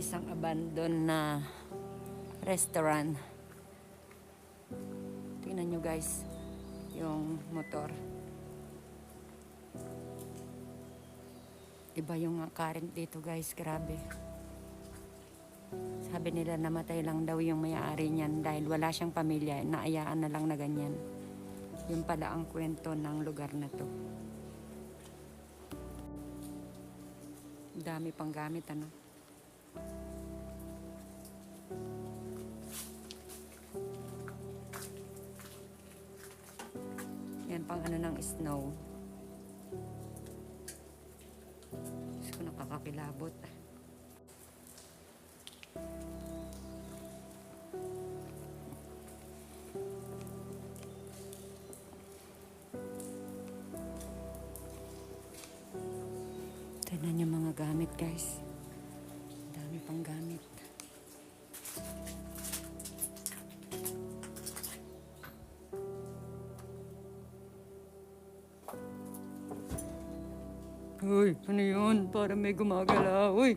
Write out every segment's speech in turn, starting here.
Isang abandoned na restaurant. Tingnan nyo guys, yung motor. Iba yung current dito guys, grabe. Sabi nila namatay lang daw yung may-ari niyan dahil wala siyang pamilya, naayaan na lang na ganyan. Yun pala ang kwento ng lugar na to. Dami pang gamit ano. Yan pang ano ng snow. Gusto ko nakakakilabot. Tignan yung mga gamit guys. Dami pang gamit. Uy, ano yun? Para may gumagala. Uy!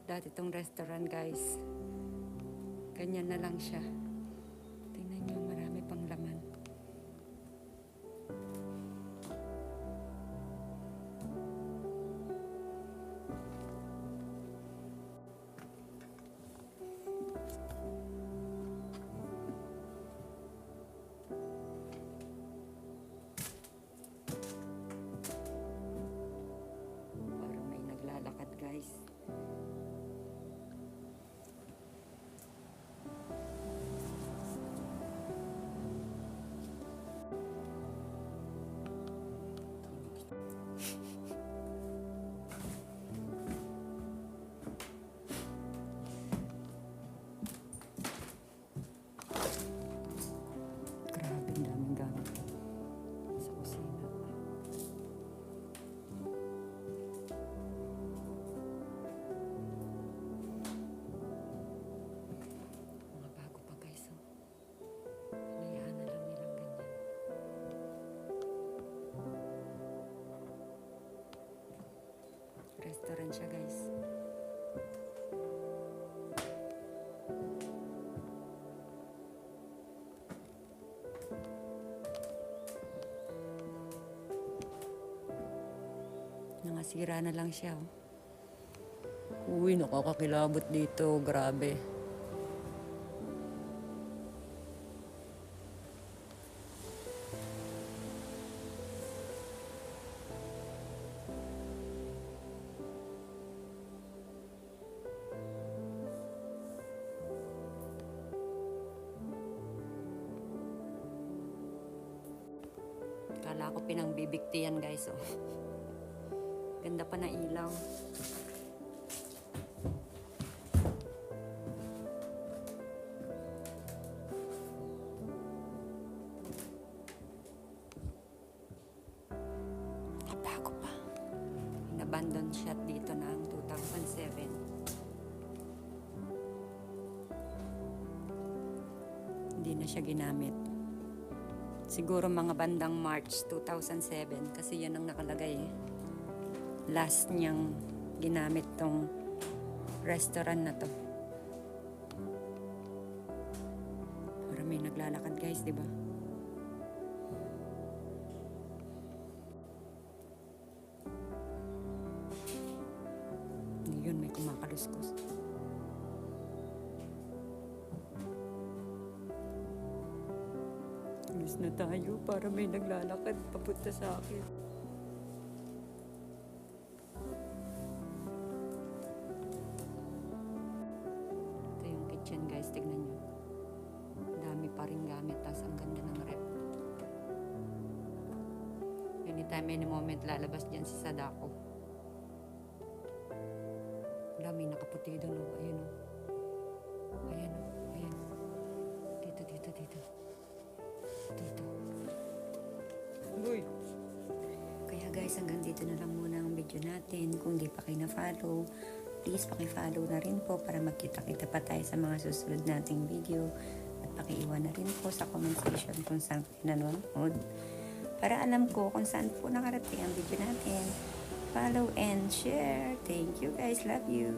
Dati tong restaurant guys. Ganyan na lang siya. Tingnan nyo, marami pang laman. Parang may naglalakad guys. Grabe, ang daming gamit sa kusina. Mga bago pa guys, oh. Hinayaan na lang nilang ganyan. Restaurant siya guys. Nangasira na lang siya. Oh. Uy, nakakakilabot dito. Grabe. Kala ko pinangbibigti yan guys. Oh. Ganda pa na ilaw. Bago pa. Inabandon shot dito na ang 2007. Hindi na siya ginamit. Siguro mga bandang March 2007 kasi yan ang nakalagay eh. Last niyang ginamit tong restaurant na to. Para may naglalakad guys, di ba? Yun, may kumakaluskos. Alis na tayo para may naglalakad papunta sa akin. Kitchen guys, tignan nyo. Dami pa rin gamit, tas ang ganda ng rep. Anytime, any moment lalabas dyan si Sadako. Wala, may nakaputi doon. Oh. Ayun o. Oh. Ayan o. Oh. Ayan. Dito, dito, dito. Dito. Uy! Kaya guys, guys, hanggang dito na lang muna ang video natin. Kung di pa kayo na-follow, please paki-follow na rin po para magkita-kita pa tayo sa mga susunod nating video. At paki-iwan na rin po sa comment section kung saan kayo nanonood. Para alam ko kung saan po nakarating ang video natin. Follow and share. Thank you guys. Love you.